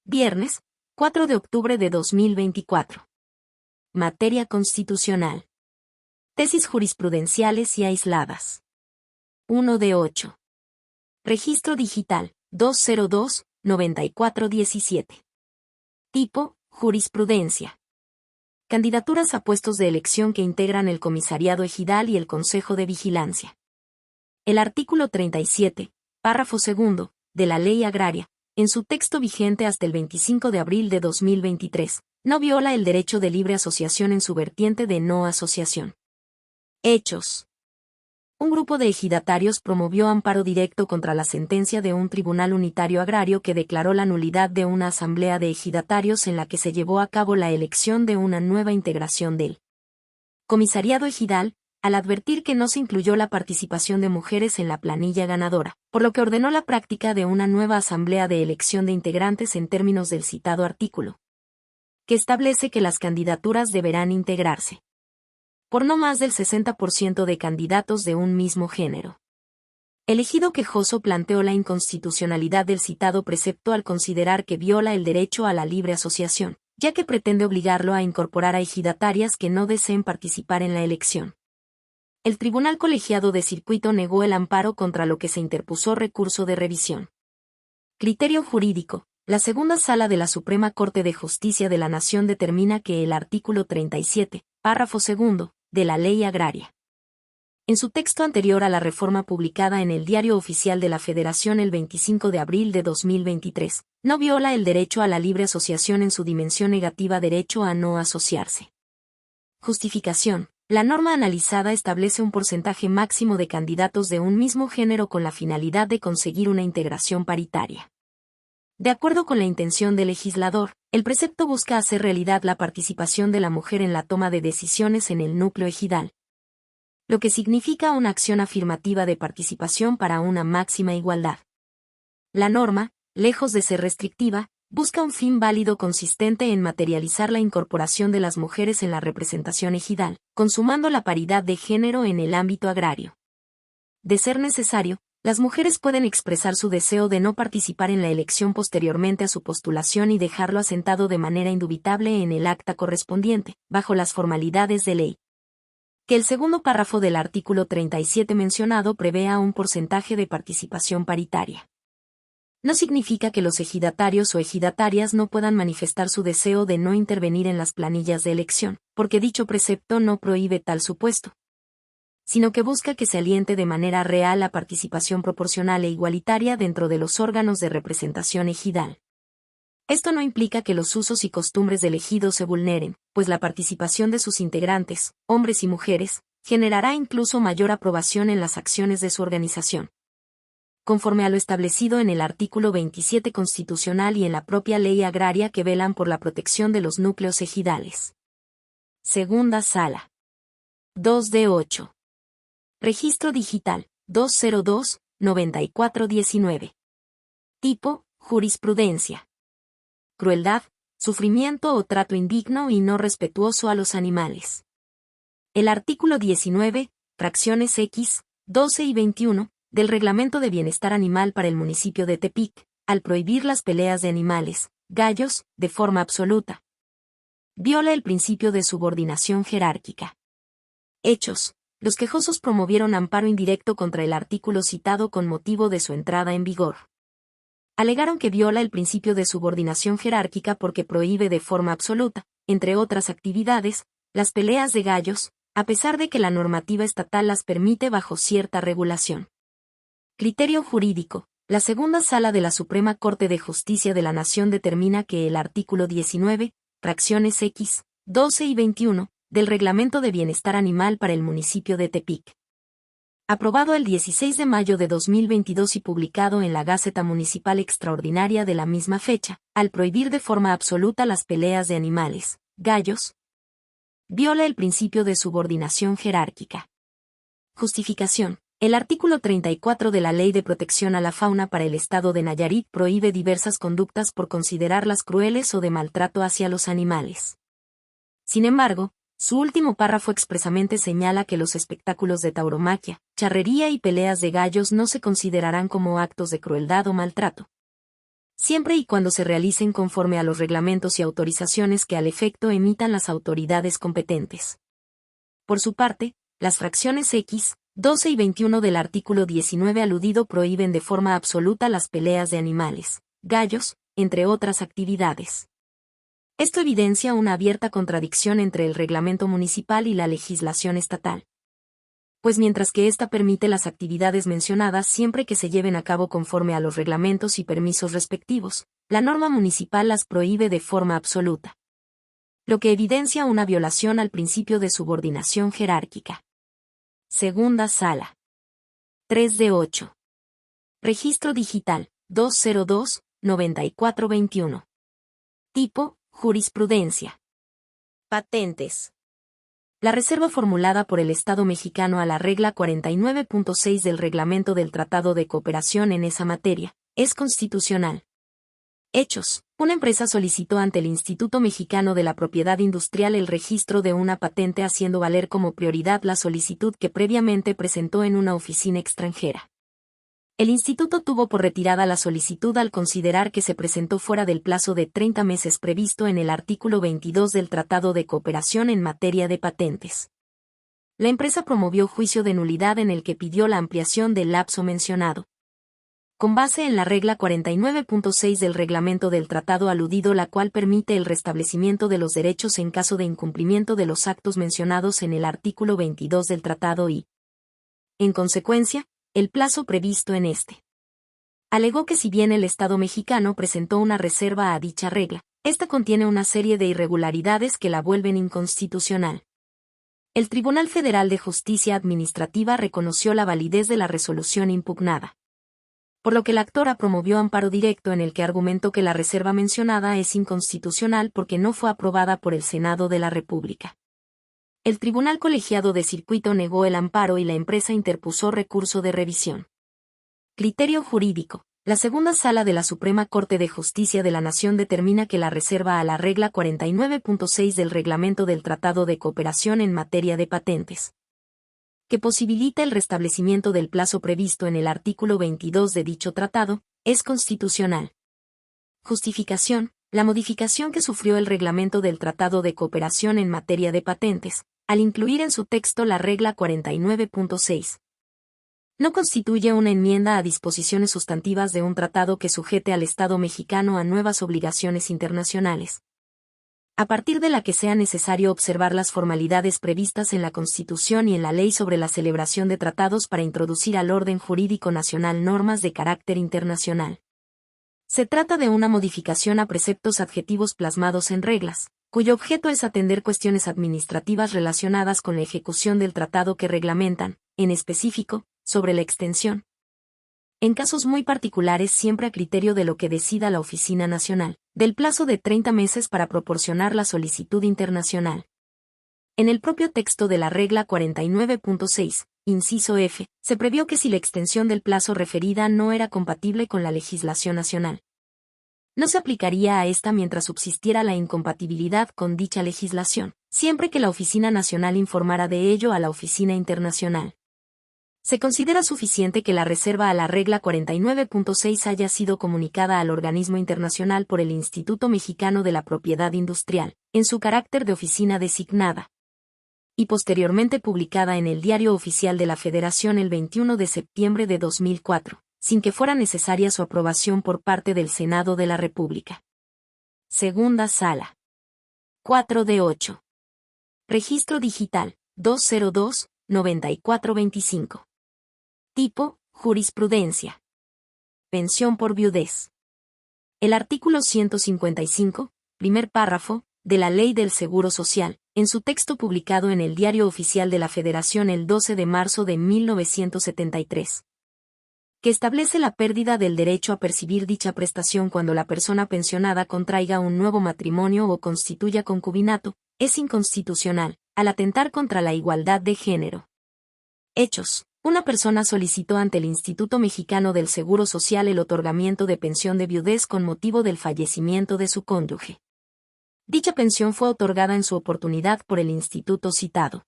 Viernes, 4 de octubre de 2024. Materia constitucional. Tesis jurisprudenciales y aisladas. 1 de 8. Registro digital, 202-9417. Tipo, jurisprudencia. Candidaturas a puestos de elección que integran el Comisariado Ejidal y el Consejo de Vigilancia. El artículo 37, párrafo segundo, de la Ley Agraria, en su texto vigente hasta el 25 de abril de 2023, no viola el derecho de libre asociación en su vertiente de no asociación. Hechos. Un grupo de ejidatarios promovió amparo directo contra la sentencia de un tribunal unitario agrario que declaró la nulidad de una asamblea de ejidatarios en la que se llevó a cabo la elección de una nueva integración del Comisariado Ejidal, al advertir que no se incluyó la participación de mujeres en la planilla ganadora, por lo que ordenó la práctica de una nueva asamblea de elección de integrantes en términos del citado artículo, que establece que las candidaturas deberán integrarse por no más del 60% de candidatos de un mismo género. El ejido quejoso planteó la inconstitucionalidad del citado precepto al considerar que viola el derecho a la libre asociación, ya que pretende obligarlo a incorporar a ejidatarias que no deseen participar en la elección. El Tribunal Colegiado de Circuito negó el amparo contra lo que se interpuso recurso de revisión. Criterio jurídico. La segunda sala de la Suprema Corte de Justicia de la Nación determina que el artículo 37, párrafo segundo, de la Ley Agraria, en su texto anterior a la reforma publicada en el Diario Oficial de la Federación el 25 de abril de 2023, no viola el derecho a la libre asociación en su dimensión negativa derecho a no asociarse. Justificación. La norma analizada establece un porcentaje máximo de candidatos de un mismo género con la finalidad de conseguir una integración paritaria. De acuerdo con la intención del legislador, el precepto busca hacer realidad la participación de la mujer en la toma de decisiones en el núcleo ejidal, lo que significa una acción afirmativa de participación para una máxima igualdad. La norma, lejos de ser restrictiva, busca un fin válido consistente en materializar la incorporación de las mujeres en la representación ejidal, consumando la paridad de género en el ámbito agrario. De ser necesario, las mujeres pueden expresar su deseo de no participar en la elección posteriormente a su postulación y dejarlo asentado de manera indubitable en el acta correspondiente, bajo las formalidades de ley. Que el segundo párrafo del artículo 37 mencionado prevea un porcentaje de participación paritaria. No significa que los ejidatarios o ejidatarias no puedan manifestar su deseo de no intervenir en las planillas de elección, porque dicho precepto no prohíbe tal supuesto, sino que busca que se aliente de manera real la participación proporcional e igualitaria dentro de los órganos de representación ejidal. Esto no implica que los usos y costumbres del ejido se vulneren, pues la participación de sus integrantes, hombres y mujeres, generará incluso mayor aprobación en las acciones de su organización, conforme a lo establecido en el artículo 27 constitucional y en la propia ley agraria que velan por la protección de los núcleos ejidales. Segunda sala. 2 de 8. Registro digital, 202-9419. Tipo, jurisprudencia. Crueldad, sufrimiento o trato indigno y no respetuoso a los animales. El artículo 19, fracciones X, 12 y 21, del Reglamento de Bienestar Animal para el municipio de Tepic, al prohibir las peleas de animales, gallos, de forma absoluta, viola el principio de subordinación jerárquica. Hechos. Los quejosos promovieron amparo indirecto contra el artículo citado con motivo de su entrada en vigor. Alegaron que viola el principio de subordinación jerárquica porque prohíbe de forma absoluta, entre otras actividades, las peleas de gallos, a pesar de que la normativa estatal las permite bajo cierta regulación. Criterio jurídico. La segunda sala de la Suprema Corte de Justicia de la Nación determina que el artículo 19, fracciones X, 12 y 21, del Reglamento de Bienestar Animal para el municipio de Tepic, aprobado el 16 de mayo de 2022 y publicado en la Gaceta Municipal Extraordinaria de la misma fecha, al prohibir de forma absoluta las peleas de animales, gallos, viola el principio de subordinación jerárquica. Justificación. El artículo 34 de la Ley de Protección a la Fauna para el Estado de Nayarit prohíbe diversas conductas por considerarlas crueles o de maltrato hacia los animales. Sin embargo, su último párrafo expresamente señala que los espectáculos de tauromaquia, charrería y peleas de gallos no se considerarán como actos de crueldad o maltrato, siempre y cuando se realicen conforme a los reglamentos y autorizaciones que al efecto emitan las autoridades competentes. Por su parte, las fracciones X, 12 y 21 del artículo 19 aludido prohíben de forma absoluta las peleas de animales, gallos, entre otras actividades. Esto evidencia una abierta contradicción entre el reglamento municipal y la legislación estatal. Pues mientras que ésta permite las actividades mencionadas siempre que se lleven a cabo conforme a los reglamentos y permisos respectivos, la norma municipal las prohíbe de forma absoluta. Lo que evidencia una violación al principio de subordinación jerárquica. Segunda sala. 3 de 8. Registro digital, 202-9421. Tipo, jurisprudencia. Patentes. La reserva formulada por el Estado mexicano a la regla 49.6 del Reglamento del Tratado de Cooperación en esa materia, es constitucional. Hechos. Una empresa solicitó ante el Instituto Mexicano de la Propiedad Industrial el registro de una patente haciendo valer como prioridad la solicitud que previamente presentó en una oficina extranjera. El instituto tuvo por retirada la solicitud al considerar que se presentó fuera del plazo de 30 meses previsto en el artículo 22 del Tratado de Cooperación en materia de patentes. La empresa promovió juicio de nulidad en el que pidió la ampliación del lapso mencionado. Con base en la regla 49.6 del reglamento del tratado aludido, la cual permite el restablecimiento de los derechos en caso de incumplimiento de los actos mencionados en el artículo 22 del tratado y, en consecuencia, el plazo previsto en este. Alegó que si bien el Estado mexicano presentó una reserva a dicha regla, esta contiene una serie de irregularidades que la vuelven inconstitucional. El Tribunal Federal de Justicia Administrativa reconoció la validez de la resolución impugnada, por lo que la actora promovió amparo directo en el que argumentó que la reserva mencionada es inconstitucional porque no fue aprobada por el Senado de la República. El Tribunal Colegiado de Circuito negó el amparo y la empresa interpuso recurso de revisión. Criterio jurídico. La segunda sala de la Suprema Corte de Justicia de la Nación determina que la reserva a la regla 49.6 del Reglamento del Tratado de Cooperación en materia de patentes, que posibilita el restablecimiento del plazo previsto en el artículo 22 de dicho tratado, es constitucional. Justificación. La modificación que sufrió el reglamento del Tratado de Cooperación en materia de patentes, al incluir en su texto la regla 49.6, no constituye una enmienda a disposiciones sustantivas de un tratado que sujete al Estado mexicano a nuevas obligaciones internacionales, a partir de la que sea necesario observar las formalidades previstas en la Constitución y en la Ley sobre la celebración de tratados para introducir al orden jurídico nacional normas de carácter internacional. Se trata de una modificación a preceptos adjetivos plasmados en reglas, cuyo objeto es atender cuestiones administrativas relacionadas con la ejecución del tratado que reglamentan, en específico, sobre la extensión, en casos muy particulares siempre a criterio de lo que decida la Oficina Nacional, del plazo de 30 meses para proporcionar la solicitud internacional. En el propio texto de la regla 49.6, inciso F, se previó que si la extensión del plazo referida no era compatible con la legislación nacional, no se aplicaría a esta mientras subsistiera la incompatibilidad con dicha legislación, siempre que la Oficina Nacional informara de ello a la Oficina Internacional. Se considera suficiente que la reserva a la regla 49.6 haya sido comunicada al organismo internacional por el Instituto Mexicano de la Propiedad Industrial, en su carácter de oficina designada, y posteriormente publicada en el Diario Oficial de la Federación el 21 de septiembre de 2004, sin que fuera necesaria su aprobación por parte del Senado de la República. Segunda sala. 4 de 8. Registro digital, 202-9425. Tipo, jurisprudencia. Pensión por viudez. El artículo 155, primer párrafo, de la Ley del Seguro Social, en su texto publicado en el Diario Oficial de la Federación el 12 de marzo de 1973, que establece la pérdida del derecho a percibir dicha prestación cuando la persona pensionada contraiga un nuevo matrimonio o constituya concubinato, es inconstitucional, al atentar contra la igualdad de género. Hechos. Una persona solicitó ante el Instituto Mexicano del Seguro Social el otorgamiento de pensión de viudez con motivo del fallecimiento de su cónyuge. Dicha pensión fue otorgada en su oportunidad por el instituto citado.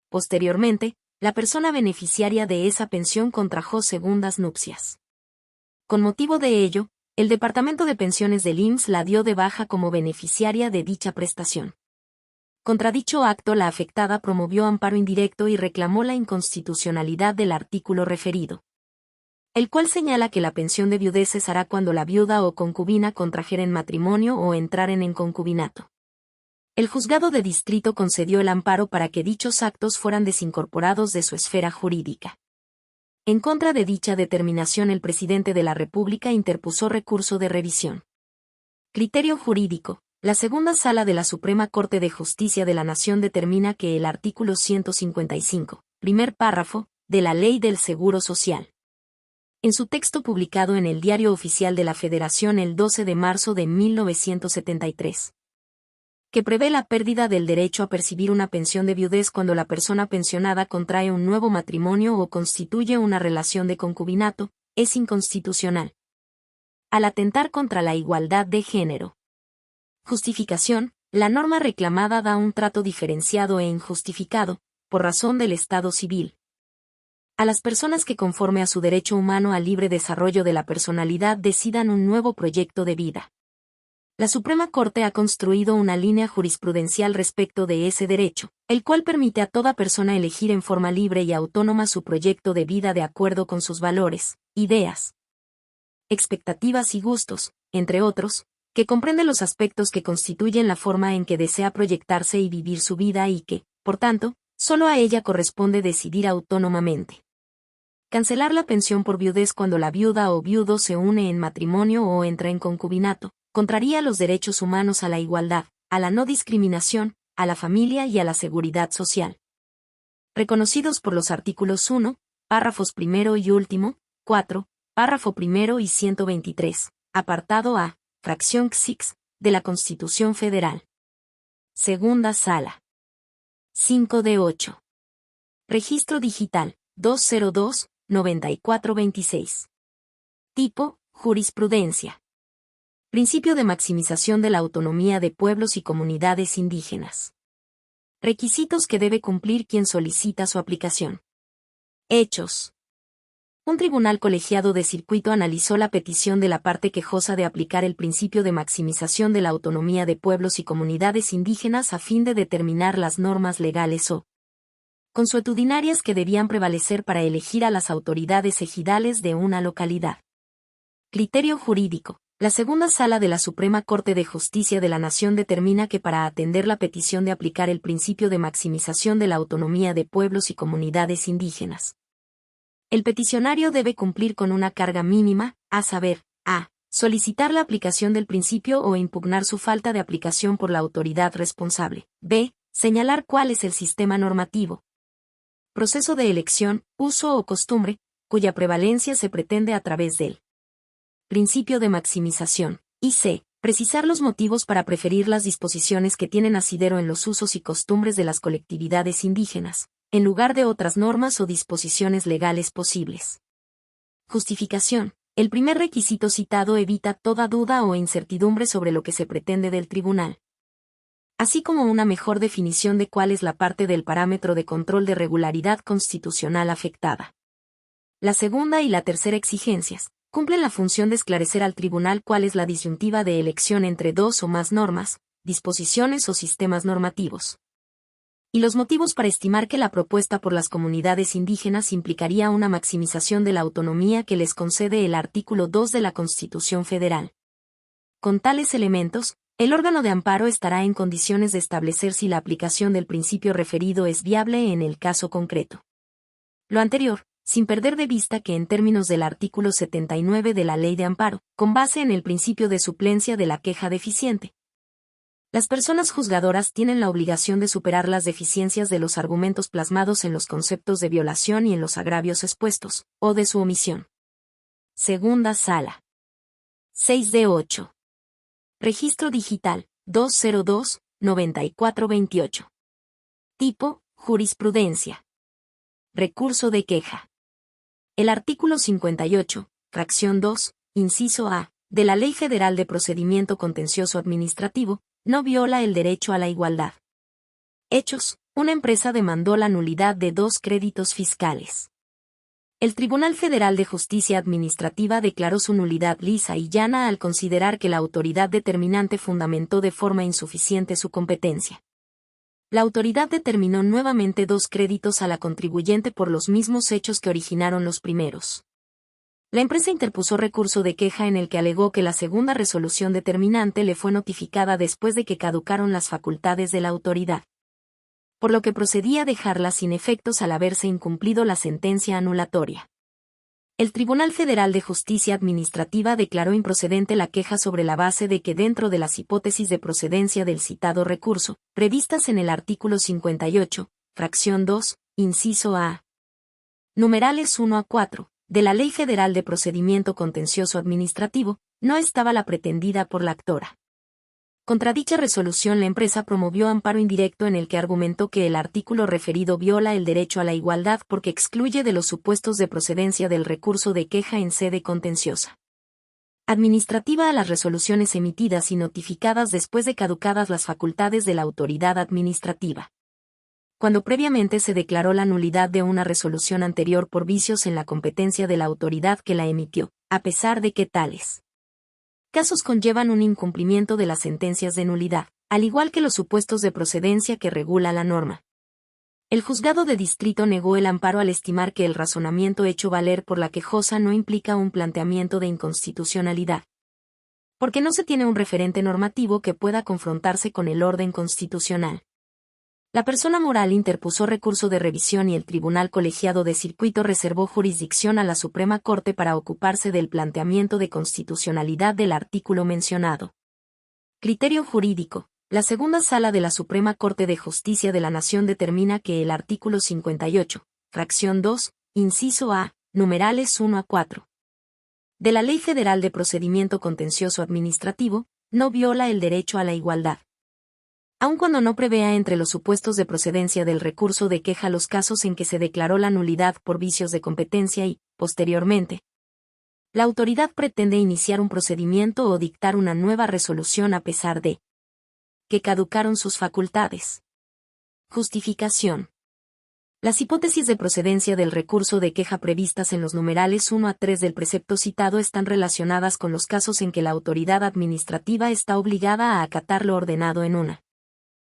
Posteriormente, la persona beneficiaria de esa pensión contrajo segundas nupcias. Con motivo de ello, el Departamento de Pensiones del IMSS la dio de baja como beneficiaria de dicha prestación. Contra dicho acto, la afectada promovió amparo indirecto y reclamó la inconstitucionalidad del artículo referido, el cual señala que la pensión de viudez cesará cuando la viuda o concubina contrajeren matrimonio o entraren en concubinato. El juzgado de distrito concedió el amparo para que dichos actos fueran desincorporados de su esfera jurídica. En contra de dicha determinación, el presidente de la República interpuso recurso de revisión. Criterio jurídico. La segunda sala de la Suprema Corte de Justicia de la Nación determina que el artículo 155, primer párrafo, de la Ley del Seguro Social, en su texto publicado en el Diario Oficial de la Federación el 12 de marzo de 1973, que prevé la pérdida del derecho a percibir una pensión de viudez cuando la persona pensionada contrae un nuevo matrimonio o constituye una relación de concubinato, es inconstitucional, al atentar contra la igualdad de género. Justificación. La norma reclamada da un trato diferenciado e injustificado, por razón del Estado civil, a las personas que, conforme a su derecho humano al libre desarrollo de la personalidad, decidan un nuevo proyecto de vida. La Suprema Corte ha construido una línea jurisprudencial respecto de ese derecho, el cual permite a toda persona elegir en forma libre y autónoma su proyecto de vida de acuerdo con sus valores, ideas, expectativas y gustos, entre otros, que comprende los aspectos que constituyen la forma en que desea proyectarse y vivir su vida y que, por tanto, solo a ella corresponde decidir autónomamente. Cancelar la pensión por viudez cuando la viuda o viudo se une en matrimonio o entra en concubinato, contraría los derechos humanos a la igualdad, a la no discriminación, a la familia y a la seguridad social, reconocidos por los artículos 1, párrafos primero y último, 4, párrafo primero y 123, apartado A, fracción XIX, de la Constitución Federal. Segunda Sala. 5 de 8. Registro Digital, 202-9426. Tipo, jurisprudencia. Principio de maximización de la autonomía de pueblos y comunidades indígenas. Requisitos que debe cumplir quien solicita su aplicación. Hechos. Un tribunal colegiado de circuito analizó la petición de la parte quejosa de aplicar el principio de maximización de la autonomía de pueblos y comunidades indígenas a fin de determinar las normas legales o consuetudinarias que debían prevalecer para elegir a las autoridades ejidales de una localidad. Criterio jurídico. La segunda sala de la Suprema Corte de Justicia de la Nación determina que para atender la petición de aplicar el principio de maximización de la autonomía de pueblos y comunidades indígenas, el peticionario debe cumplir con una carga mínima, a saber, a. solicitar la aplicación del principio o impugnar su falta de aplicación por la autoridad responsable. b. señalar cuál es el sistema normativo, proceso de elección, uso o costumbre, cuya prevalencia se pretende a través del principio de maximización. Y c. precisar los motivos para preferir las disposiciones que tienen asidero en los usos y costumbres de las colectividades indígenas, en lugar de otras normas o disposiciones legales posibles. Justificación. El primer requisito citado evita toda duda o incertidumbre sobre lo que se pretende del tribunal, así como una mejor definición de cuál es la parte del parámetro de control de regularidad constitucional afectada. La segunda y la tercera exigencias cumplen la función de esclarecer al tribunal cuál es la disyuntiva de elección entre dos o más normas, disposiciones o sistemas normativos, y los motivos para estimar que la propuesta por las comunidades indígenas implicaría una maximización de la autonomía que les concede el artículo 2 de la Constitución Federal. Con tales elementos, el órgano de amparo estará en condiciones de establecer si la aplicación del principio referido es viable en el caso concreto. Lo anterior, sin perder de vista que en términos del artículo 79 de la Ley de Amparo, con base en el principio de suplencia de la queja deficiente, las personas juzgadoras tienen la obligación de superar las deficiencias de los argumentos plasmados en los conceptos de violación y en los agravios expuestos, o de su omisión. Segunda Sala. 6 de 8. Registro Digital, 202-9428. Tipo, jurisprudencia. Recurso de queja. El artículo 58, fracción 2, inciso A, de la Ley Federal de Procedimiento Contencioso Administrativo, no viola el derecho a la igualdad. Hechos. Una empresa demandó la nulidad de 2 créditos fiscales. El Tribunal Federal de Justicia Administrativa declaró su nulidad lisa y llana al considerar que la autoridad determinante fundamentó de forma insuficiente su competencia. La autoridad determinó nuevamente 2 créditos a la contribuyente por los mismos hechos que originaron los primeros. La empresa interpuso recurso de queja en el que alegó que la segunda resolución determinante le fue notificada después de que caducaron las facultades de la autoridad, por lo que procedía a dejarla sin efectos al haberse incumplido la sentencia anulatoria. El Tribunal Federal de Justicia Administrativa declaró improcedente la queja sobre la base de que dentro de las hipótesis de procedencia del citado recurso, previstas en el artículo 58, fracción 2, inciso A, numerales 1 a 4, de la Ley Federal de Procedimiento Contencioso Administrativo, no estaba la pretendida por la actora. Contra dicha resolución la empresa promovió amparo indirecto en el que argumentó que el artículo referido viola el derecho a la igualdad porque excluye de los supuestos de procedencia del recurso de queja en sede contenciosa administrativa a las resoluciones emitidas y notificadas después de caducadas las facultades de la autoridad administrativa, cuando previamente se declaró la nulidad de una resolución anterior por vicios en la competencia de la autoridad que la emitió, a pesar de que tales casos conllevan un incumplimiento de las sentencias de nulidad, al igual que los supuestos de procedencia que regula la norma. El juzgado de distrito negó el amparo al estimar que el razonamiento hecho valer por la quejosa no implica un planteamiento de inconstitucionalidad, porque no se tiene un referente normativo que pueda confrontarse con el orden constitucional. La persona moral interpuso recurso de revisión y el Tribunal Colegiado de Circuito reservó jurisdicción a la Suprema Corte para ocuparse del planteamiento de constitucionalidad del artículo mencionado. Criterio jurídico. La segunda sala de la Suprema Corte de Justicia de la Nación determina que el artículo 58, fracción 2, inciso A, numerales 1 a 4, de la Ley Federal de Procedimiento Contencioso Administrativo, no viola el derecho a la igualdad, aun cuando no prevea entre los supuestos de procedencia del recurso de queja los casos en que se declaró la nulidad por vicios de competencia y, posteriormente, la autoridad pretende iniciar un procedimiento o dictar una nueva resolución a pesar de que caducaron sus facultades. Justificación. Las hipótesis de procedencia del recurso de queja previstas en los numerales 1 a 3 del precepto citado están relacionadas con los casos en que la autoridad administrativa está obligada a acatar lo ordenado en una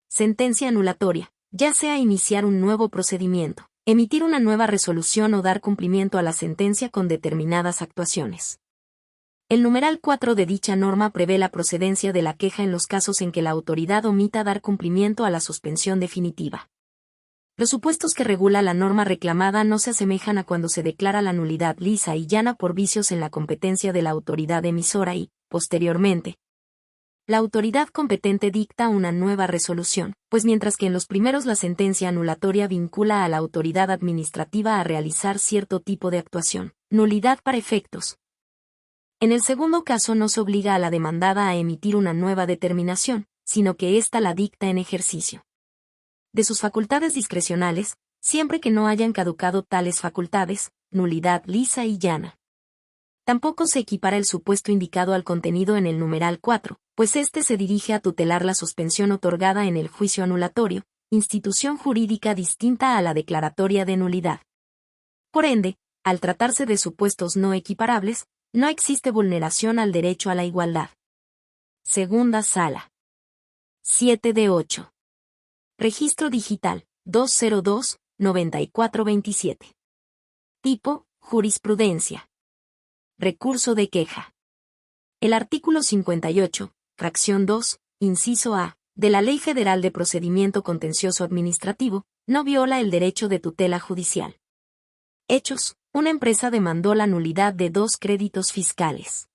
sentencia anulatoria, ya sea iniciar un nuevo procedimiento, emitir una nueva resolución o dar cumplimiento a la sentencia con determinadas actuaciones. El numeral 4 de dicha norma prevé la procedencia de la queja en los casos en que la autoridad omita dar cumplimiento a la suspensión definitiva. Los supuestos que regula la norma reclamada no se asemejan a cuando se declara la nulidad lisa y llana por vicios en la competencia de la autoridad emisora y, posteriormente, la autoridad competente dicta una nueva resolución, pues mientras que en los primeros la sentencia anulatoria vincula a la autoridad administrativa a realizar cierto tipo de actuación, nulidad para efectos. En el segundo caso no se obliga a la demandada a emitir una nueva determinación, sino que ésta la dicta en ejercicio de sus facultades discrecionales, siempre que no hayan caducado tales facultades, nulidad lisa y llana. Tampoco se equipara el supuesto indicado al contenido en el numeral 4, pues éste se dirige a tutelar la suspensión otorgada en el juicio anulatorio, institución jurídica distinta a la declaratoria de nulidad. Por ende, al tratarse de supuestos no equiparables, no existe vulneración al derecho a la igualdad. Segunda sala. 7 de 8. Registro digital, 202-9427. Tipo, jurisprudencia. Recurso de queja. El artículo 58, fracción 2, inciso A, de la Ley Federal de Procedimiento Contencioso Administrativo, no viola el derecho de tutela judicial. Hechos, una empresa demandó la nulidad de 2 créditos fiscales.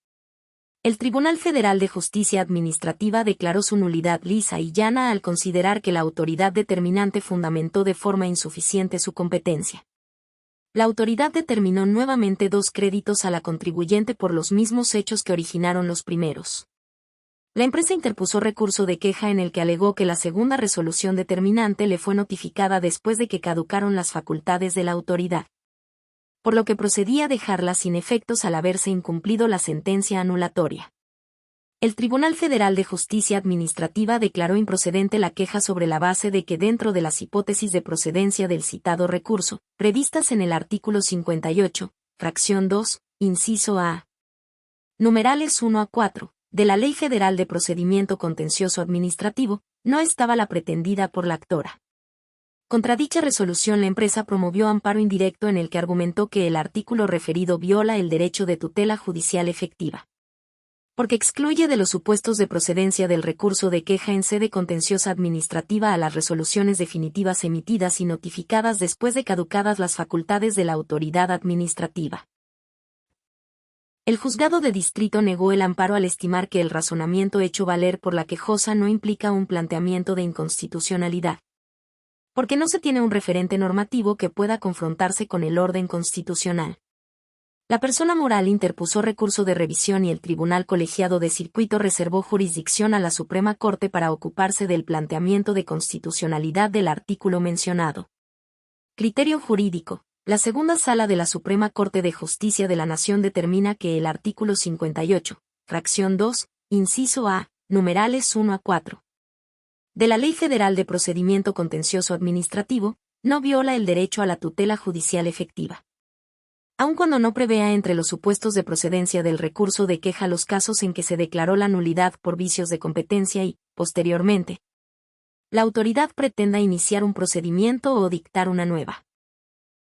El Tribunal Federal de Justicia Administrativa declaró su nulidad lisa y llana al considerar que la autoridad determinante fundamentó de forma insuficiente su competencia. La autoridad determinó nuevamente 2 créditos a la contribuyente por los mismos hechos que originaron los primeros. La empresa interpuso recurso de queja en el que alegó que la segunda resolución determinante le fue notificada después de que caducaron las facultades de la autoridad, por lo que procedía a dejarla sin efectos al haberse incumplido la sentencia anulatoria. El Tribunal Federal de Justicia Administrativa declaró improcedente la queja sobre la base de que dentro de las hipótesis de procedencia del citado recurso, previstas en el artículo 58, fracción 2, inciso A, numerales 1 a 4, de la Ley Federal de Procedimiento Contencioso Administrativo, no estaba la pretendida por la actora. Contra dicha resolución la empresa promovió amparo indirecto en el que argumentó que el artículo referido viola el derecho de tutela judicial efectiva, porque excluye de los supuestos de procedencia del recurso de queja en sede contenciosa administrativa a las resoluciones definitivas emitidas y notificadas después de caducadas las facultades de la autoridad administrativa. El juzgado de distrito negó el amparo al estimar que el razonamiento hecho valer por la quejosa no implica un planteamiento de inconstitucionalidad, porque no se tiene un referente normativo que pueda confrontarse con el orden constitucional. La persona moral interpuso recurso de revisión y el Tribunal Colegiado de Circuito reservó jurisdicción a la Suprema Corte para ocuparse del planteamiento de constitucionalidad del artículo mencionado. Criterio jurídico. La segunda sala de la Suprema Corte de Justicia de la Nación determina que el artículo 58, fracción 2, inciso A, numerales 1 a 4, de la Ley Federal de Procedimiento Contencioso Administrativo, no viola el derecho a la tutela judicial efectiva, aun cuando no prevea entre los supuestos de procedencia del recurso de queja los casos en que se declaró la nulidad por vicios de competencia y, posteriormente, la autoridad pretenda iniciar un procedimiento o dictar una nueva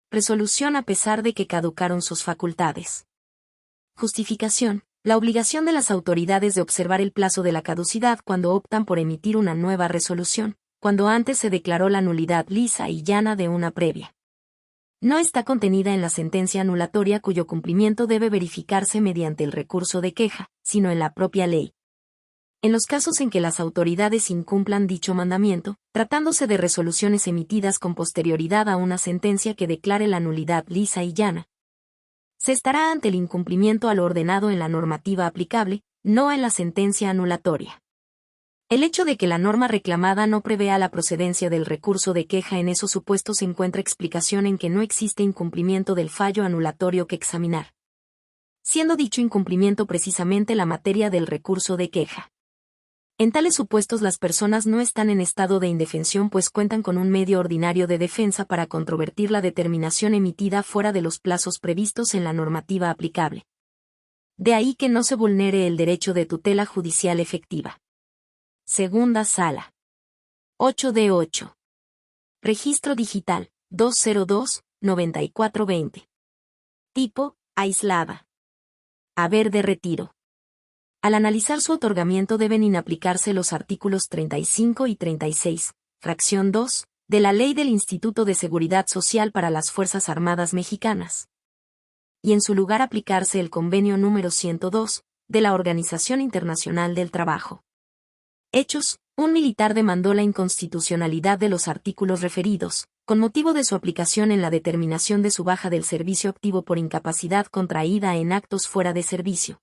resolución a pesar de que caducaron sus facultades. Justificación. La obligación de las autoridades de observar el plazo de la caducidad cuando optan por emitir una nueva resolución, cuando antes se declaró la nulidad lisa y llana de una previa, no está contenida en la sentencia anulatoria cuyo cumplimiento debe verificarse mediante el recurso de queja, sino en la propia ley. En los casos en que las autoridades incumplan dicho mandamiento, tratándose de resoluciones emitidas con posterioridad a una sentencia que declare la nulidad lisa y llana, se estará ante el incumplimiento a lo ordenado en la normativa aplicable, no en la sentencia anulatoria. El hecho de que la norma reclamada no prevea la procedencia del recurso de queja en esos supuestos encuentra explicación en que no existe incumplimiento del fallo anulatorio que examinar, siendo dicho incumplimiento precisamente la materia del recurso de queja. En tales supuestos las personas no están en estado de indefensión pues cuentan con un medio ordinario de defensa para controvertir la determinación emitida fuera de los plazos previstos en la normativa aplicable. De ahí que no se vulnere el derecho de tutela judicial efectiva. Segunda Sala. 8 de 8. Registro digital, 202-9420. Tipo, aislada. Haber de retiro. Al analizar su otorgamiento deben inaplicarse los artículos 35 y 36, fracción 2, de la Ley del Instituto de Seguridad Social para las Fuerzas Armadas Mexicanas. Y en su lugar aplicarse el convenio número 102, de la Organización Internacional del Trabajo. Hechos, un militar demandó la inconstitucionalidad de los artículos referidos, con motivo de su aplicación en la determinación de su baja del servicio activo por incapacidad contraída en actos fuera de servicio,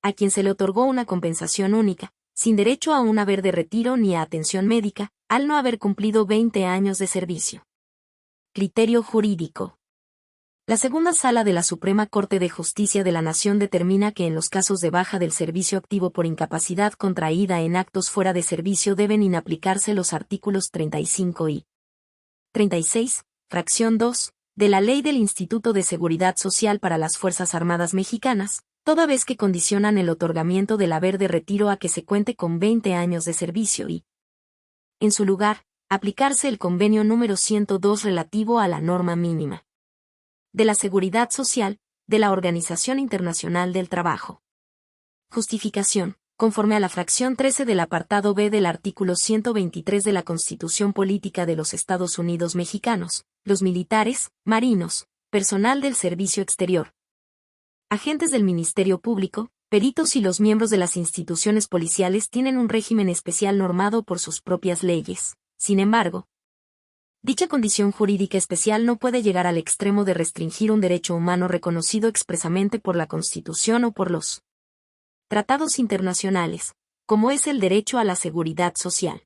a quien se le otorgó una compensación única, sin derecho a un haber de retiro ni a atención médica, al no haber cumplido 20 años de servicio. Criterio jurídico. La segunda sala de la Suprema Corte de Justicia de la Nación determina que en los casos de baja del servicio activo por incapacidad contraída en actos fuera de servicio deben inaplicarse los artículos 35 y 36, fracción 2, de la Ley del Instituto de Seguridad Social para las Fuerzas Armadas Mexicanas, toda vez que condicionan el otorgamiento del haber de retiro a que se cuente con 20 años de servicio y, en su lugar, aplicarse el convenio número 102 relativo a la norma mínima de la Seguridad Social, de la Organización Internacional del Trabajo. Justificación. Conforme a la fracción 13 del apartado B del artículo 123 de la Constitución Política de los Estados Unidos Mexicanos, los militares, marinos, personal del servicio exterior, agentes del Ministerio Público, peritos y los miembros de las instituciones policiales tienen un régimen especial normado por sus propias leyes. Sin embargo, dicha condición jurídica especial no puede llegar al extremo de restringir un derecho humano reconocido expresamente por la Constitución o por los tratados internacionales, como es el derecho a la seguridad social.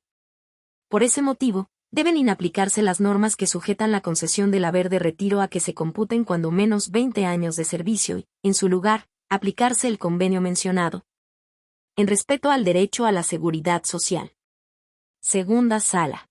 Por ese motivo, deben inaplicarse las normas que sujetan la concesión del haber de retiro a que se computen cuando menos 20 años de servicio y, en su lugar, aplicarse el convenio mencionado, En respeto al derecho a la seguridad social. Segunda Sala.